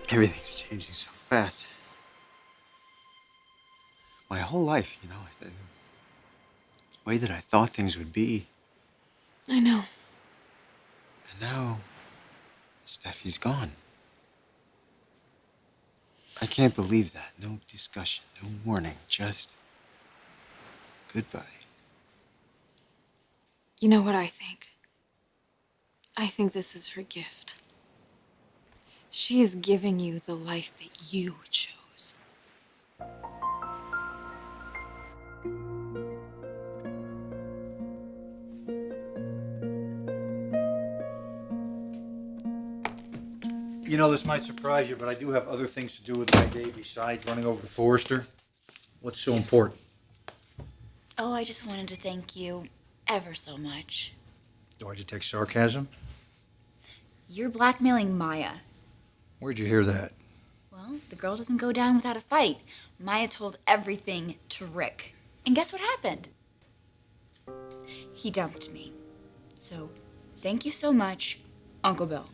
Everything's changing so fast. My whole life, the way that I thought things would be. I know. And now, Steffi's gone. I can't believe that. No discussion, no warning, just goodbye. You know what I think? I think this is her gift. She is giving you the life that you chose. This might surprise you, but I do have other things to do with my day besides running over to Forrester. What's so important? Oh, I just wanted to thank you ever so much. Do I detect sarcasm? You're blackmailing Maya. Where'd you hear that? Well, the girl doesn't go down without a fight. Maya told everything to Rick. And guess what happened? He dumped me. So, thank you so much, Uncle Bill.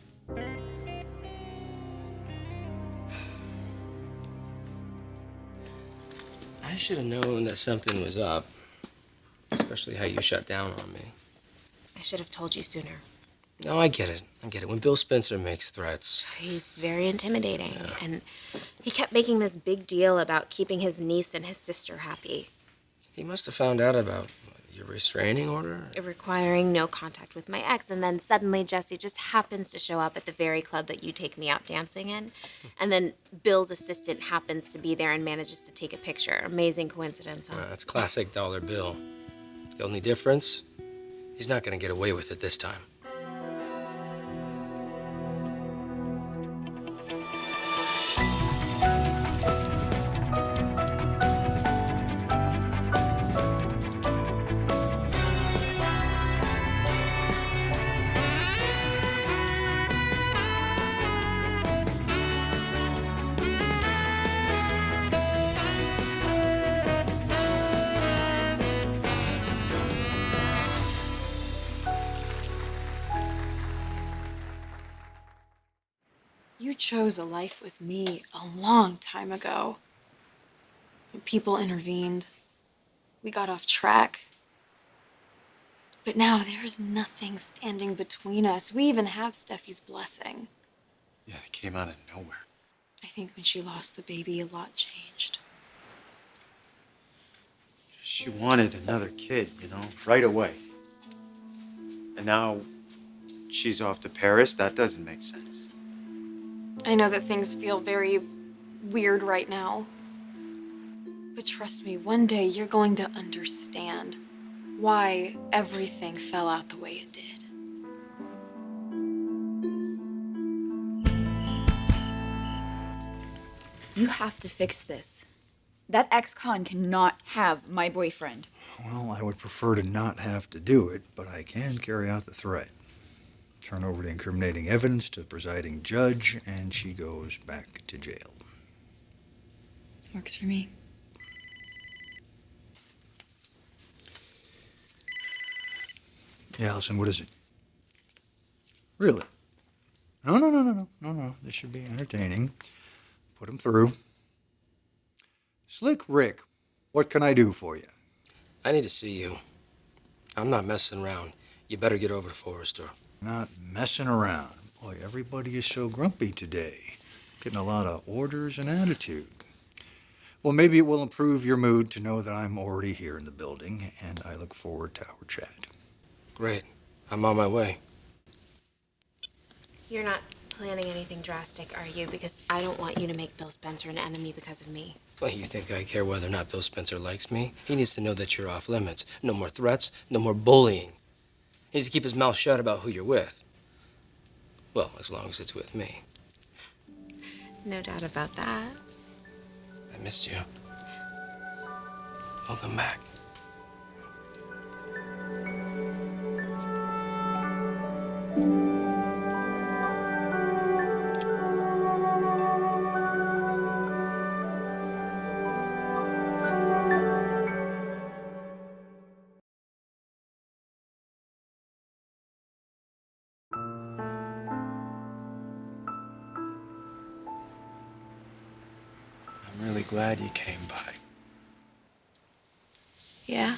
I should have known that something was up, especially how you shut down on me. I should have told you sooner. No, I get it. I get it. When Bill Spencer makes threats. He's very intimidating, and he kept making this big deal about keeping his niece and his sister happy. He must have found out about your restraining order. Requiring no contact with my ex, and then suddenly Jesse just happens to show up at the very club that you take me out dancing in. And then Bill's assistant happens to be there and manages to take a picture. Amazing coincidence, huh? That's classic Dollar Bill. The only difference, he's not going to get away with it this time. You chose a life with me a long time ago. People intervened. We got off track. But now there's nothing standing between us. We even have Steffi's blessing. Yeah, it came out of nowhere. I think when she lost the baby, a lot changed. She wanted another kid, right away. And now she's off to Paris? That doesn't make sense. I know that things feel very weird right now. But trust me, one day you're going to understand why everything fell out the way it did. You have to fix this. That ex-con cannot have my boyfriend. Well, I would prefer to not have to do it, but I can carry out the threat. Turn over the incriminating evidence to the presiding judge, and she goes back to jail. Works for me. Yeah, Allison, what is it? Really? No. This should be entertaining. Put him through. Slick Rick, what can I do for you? I need to see you. I'm not messing around. You better get over to Forrester. Not messing around. Boy, everybody is so grumpy today. Getting a lot of orders and attitude. Well, maybe it will improve your mood to know that I'm already here in the building, and I look forward to our chat. Great. I'm on my way. You're not planning anything drastic, are you? Because I don't want you to make Bill Spencer an enemy because of me. Well, you think I care whether or not Bill Spencer likes me? He needs to know that you're off limits. No more threats, no more bullying. He needs to keep his mouth shut about who you're with. Well, as long as it's with me. No doubt about that. I missed you. Welcome back. glad you came by. Yeah?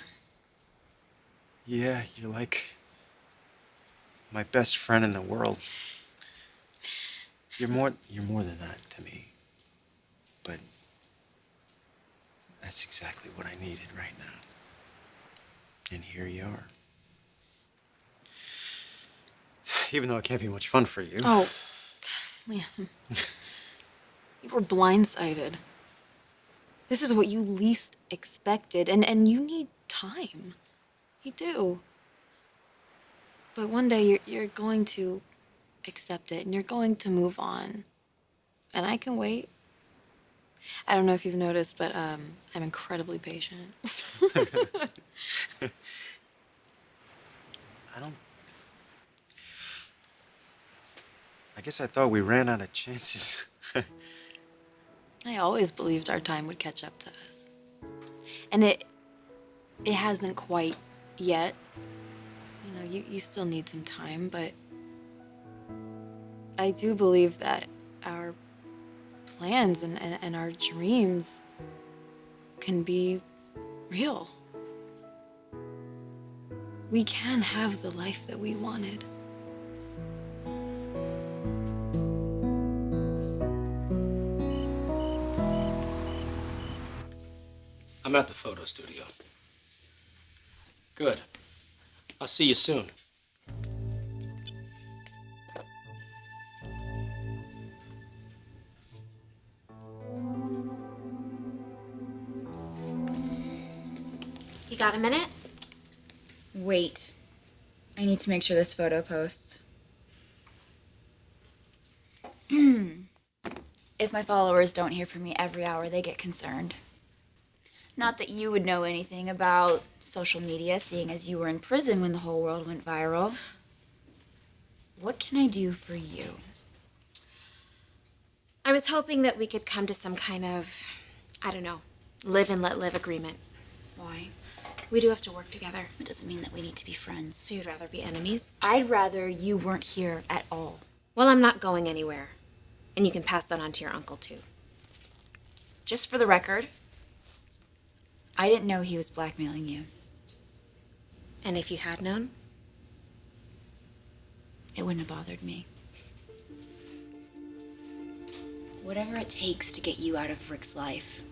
Yeah, you're like my best friend in the world. You're more than that to me. But that's exactly what I needed right now. And here you are. Even though it can't be much fun for you. Oh, man. You were blindsided. This is what you least expected, and you need time. You do. But one day you're going to accept it, and you're going to move on. And I can wait. I don't know if you've noticed, but I'm incredibly patient. I guess I thought we ran out of chances. I always believed our time would catch up to us. And it hasn't quite yet. You know, you still need some time, but I do believe that our plans and our dreams can be real. We can have the life that we wanted. I'm at the photo studio. Good. I'll see you soon. You got a minute? Wait. I need to make sure this photo posts. If my followers don't hear from me every hour, they get concerned. Not that you would know anything about social media, seeing as you were in prison when the whole world went viral. What can I do for you? I was hoping that we could come to some kind of, I don't know, live and let live agreement. Why? We do have to work together. It doesn't mean that we need to be friends. So you'd rather be enemies? I'd rather you weren't here at all. Well, I'm not going anywhere. And you can pass that on to your uncle, too. Just for the record, I didn't know he was blackmailing you. And if you had known? It wouldn't have bothered me. Whatever it takes to get you out of Rick's life.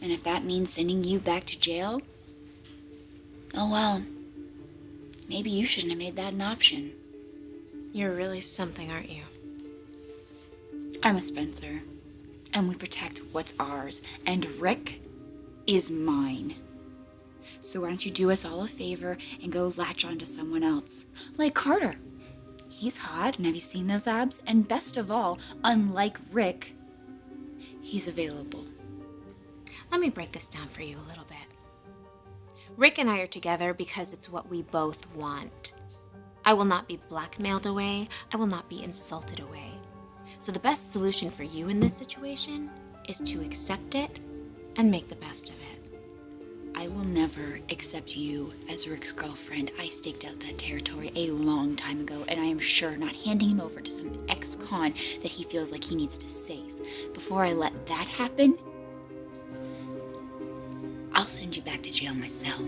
And if that means sending you back to jail, oh well. Maybe you shouldn't have made that an option. You're really something, aren't you? I'm a Spencer, and we protect what's ours, and Rick is mine. So why don't you do us all a favor and go latch onto someone else, like Carter. He's hot, and have you seen those abs? And best of all, unlike Rick, he's available. Let me break this down for you a little bit. Rick and I are together because it's what we both want. I will not be blackmailed away. I will not be insulted away. So the best solution for you in this situation is to accept it and make the best of it. I will never accept you as Rick's girlfriend. I staked out that territory a long time ago, and I am sure not handing him over to some ex-con that he feels like he needs to save. Before I let that happen, I'll send you back to jail myself.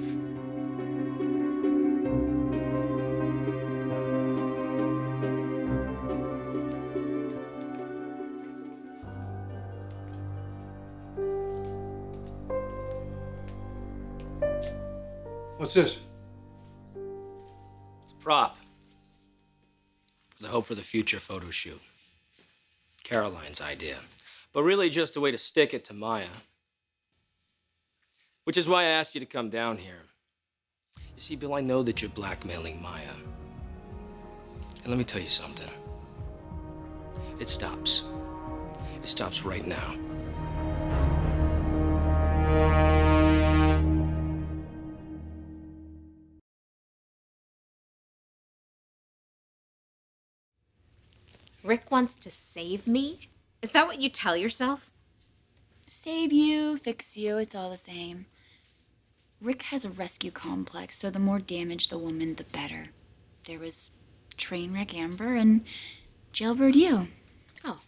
What's this? It's a prop. The hope for the future photo shoot. Caroline's idea. But really just a way to stick it to Maya. Which is why I asked you to come down here. You see, Bill, I know that you're blackmailing Maya. And let me tell you something. It stops. It stops right now. Rick wants to save me? Is that what you tell yourself? Save you, fix you, it's all the same. Rick has a rescue complex, so the more damage the woman, the better. There was Trainwreck Amber and Jailbird you. Oh,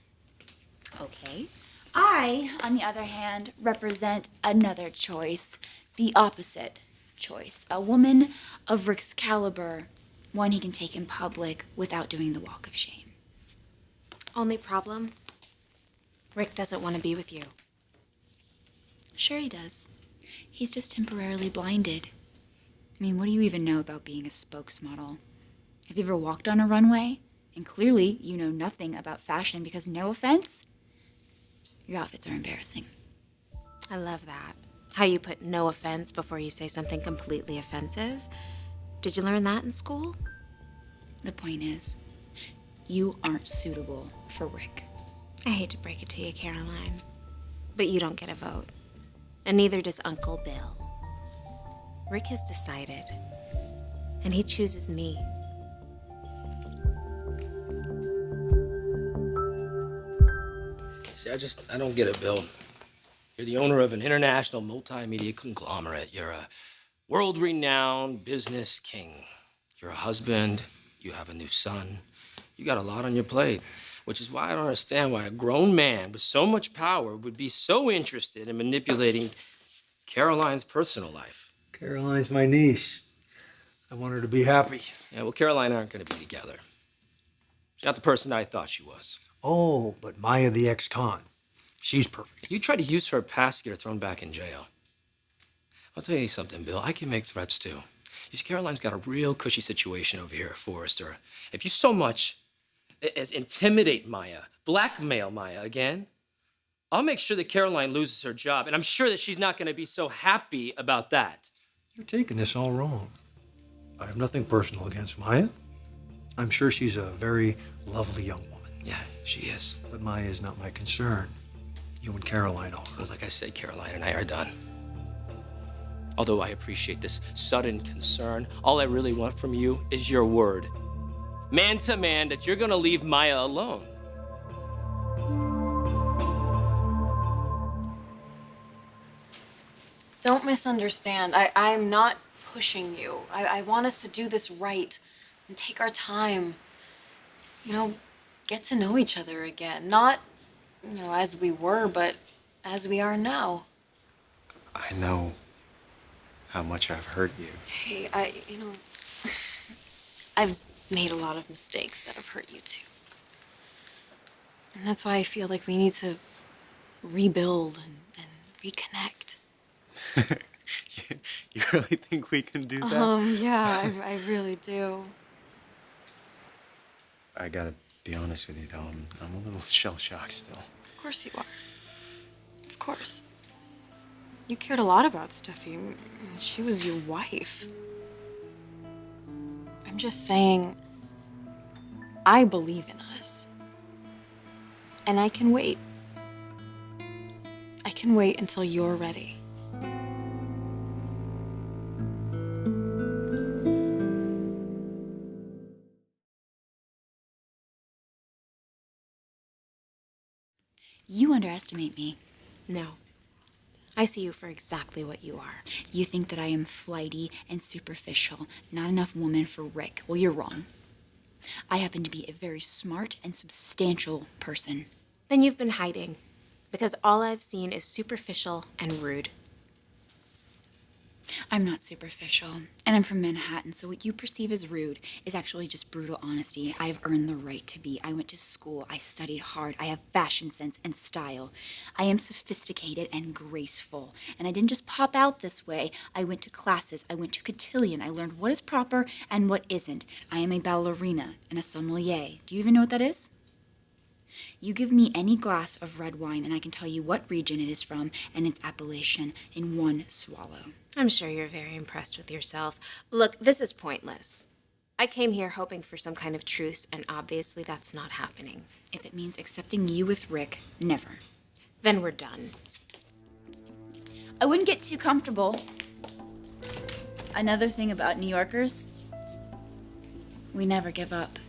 okay. I, on the other hand, represent another choice, the opposite choice. A woman of Rick's caliber, one he can take in public without doing the walk of shame. Only problem? Rick doesn't want to be with you. Sure he does. He's just temporarily blinded. I mean, what do you even know about being a spokesmodel? Have you ever walked on a runway? And clearly, you know nothing about fashion because, no offense, your outfits are embarrassing. I love that. How you put no offense before you say something completely offensive. Did you learn that in school? The point is, you aren't suitable for Rick. I hate to break it to you, Caroline, but you don't get a vote. And neither does Uncle Bill. Rick has decided, and he chooses me. See, I don't get it, Bill. You're the owner of an international multimedia conglomerate. You're a world-renowned business king. You're a husband. You have a new son. You got a lot on your plate, which is why I don't understand why a grown man with so much power would be so interested in manipulating Caroline's personal life. Caroline's my niece. I want her to be happy. Yeah, well, Caroline aren't going to be together. She's not the person I thought she was. Oh, but Maya the ex-con. She's perfect. You tried to use her past to get her thrown back in jail. I'll tell you something, Bill. I can make threats, too. You see, Caroline's got a real cushy situation over here at Forrester. If you so much as intimidate Maya, blackmail Maya again, I'll make sure that Caroline loses her job, and I'm sure that she's not going to be so happy about that. You're taking this all wrong. I have nothing personal against Maya. I'm sure she's a very lovely young woman. Yeah, she is. But Maya is not my concern. You and Caroline are. Well, like I said, Caroline and I are done. Although I appreciate this sudden concern, all I really want from you is your word, man to man, that you're going to leave Maya alone. Don't misunderstand. I'm not pushing you. I want us to do this right and take our time. You know, get to know each other again. Not, as we were, but as we are now. I know how much I've hurt you. Hey, I've made a lot of mistakes that have hurt you too. And that's why I feel like we need to rebuild and reconnect. You really think we can do that? Yeah, I really do. I gotta be honest with you, though. I'm a little shell-shocked still. Of course you are. Of course. You cared a lot about Steffy. She was your wife. I'm just saying, I believe in us. And I can wait. I can wait until you're ready. You underestimate me. No. I see you for exactly what you are. You think that I am flighty and superficial, not enough woman for Rick. Well, you're wrong. I happen to be a very smart and substantial person. Then you've been hiding, because all I've seen is superficial and rude. I'm not superficial, and I'm from Manhattan, so what you perceive as rude is actually just brutal honesty. I've earned the right to be. I went to school, I studied hard, I have fashion sense and style. I am sophisticated and graceful, and I didn't just pop out this way. I went to classes, I went to cotillion, I learned what is proper and what isn't. I am a ballerina and a sommelier. Do you even know what that is? You give me any glass of red wine, and I can tell you what region it is from and its appellation in one swallow. I'm sure you're very impressed with yourself. Look, this is pointless. I came here hoping for some kind of truce, and obviously that's not happening. If it means accepting you with Rick, never. Then we're done. I wouldn't get too comfortable. Another thing about New Yorkers, we never give up.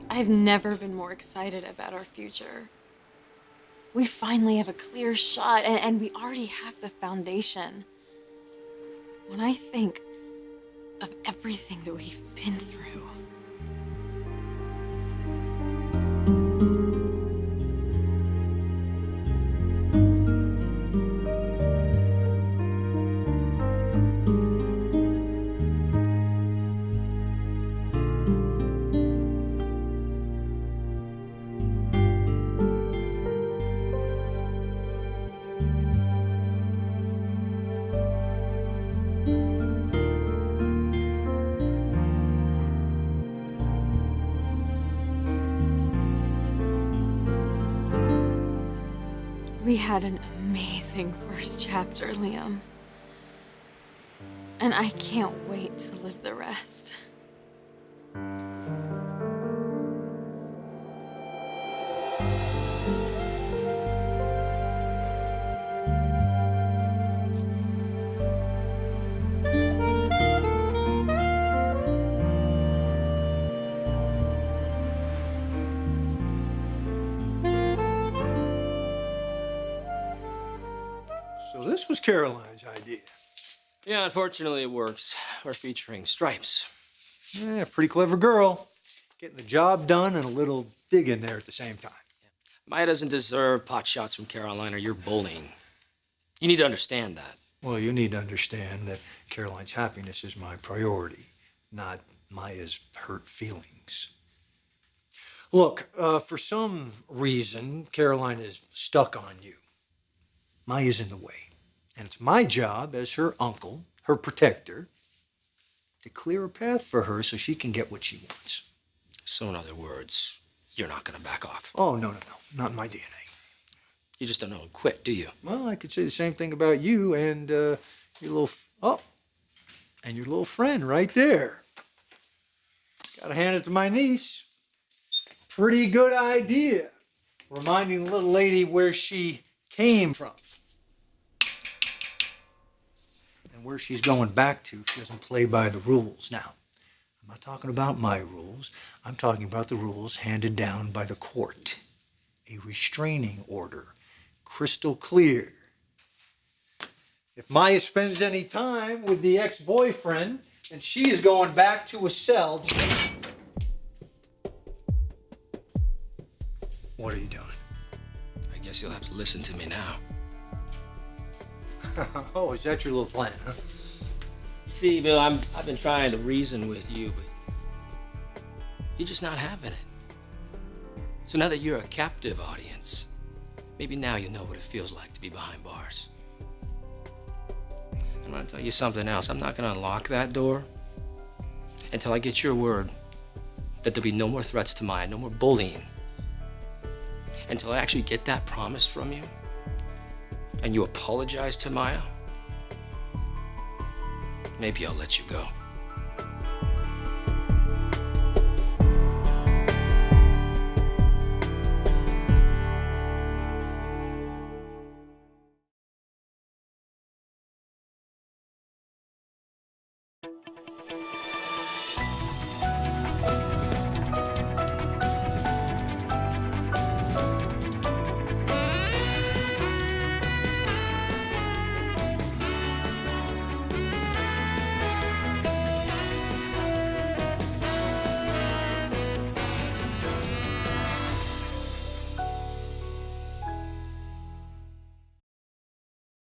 I've never been more excited about our future. We finally have a clear shot, and we already have the foundation. When I think of everything that we've been through. We had an amazing first chapter, Liam. And I can't wait to live the rest. So this was Caroline's idea. Yeah, unfortunately it works. We're featuring Stripes. Yeah, pretty clever girl. Getting the job done and a little dig in there at the same time. Maya doesn't deserve pot shots from Caroline or your bullying. You need to understand that. Well, you need to understand that Caroline's happiness is my priority, not Maya's hurt feelings. Look, for some reason, Caroline is stuck on you. Maya's in the way. And it's my job as her uncle, her protector, to clear a path for her so she can get what she wants. So in other words, you're not going to back off. Oh, no. Not in my DNA. You just don't know and quit, do you? Well, I could say the same thing about you and your little... and your little friend right there. Gotta hand it to my niece. Pretty good idea. Reminding the little lady where she came from. And where she's going back to if she doesn't play by the rules. Now, I'm not talking about my rules. I'm talking about the rules handed down by the court. A restraining order. Crystal clear. If Maya spends any time with the ex-boyfriend, then she is going back to a cell. What are you doing? I guess you'll have to listen to me now. Oh, is that your little plan, huh? See, Bill, I've been trying to reason with you, but you're just not having it. So now that you're a captive audience, maybe now you know what it feels like to be behind bars. I'm gonna tell you something else. I'm not gonna unlock that door until I get your word that there'll be no more threats to Maya, no more bullying. Until I actually get that promise from you and you apologize to Maya, maybe I'll let you go.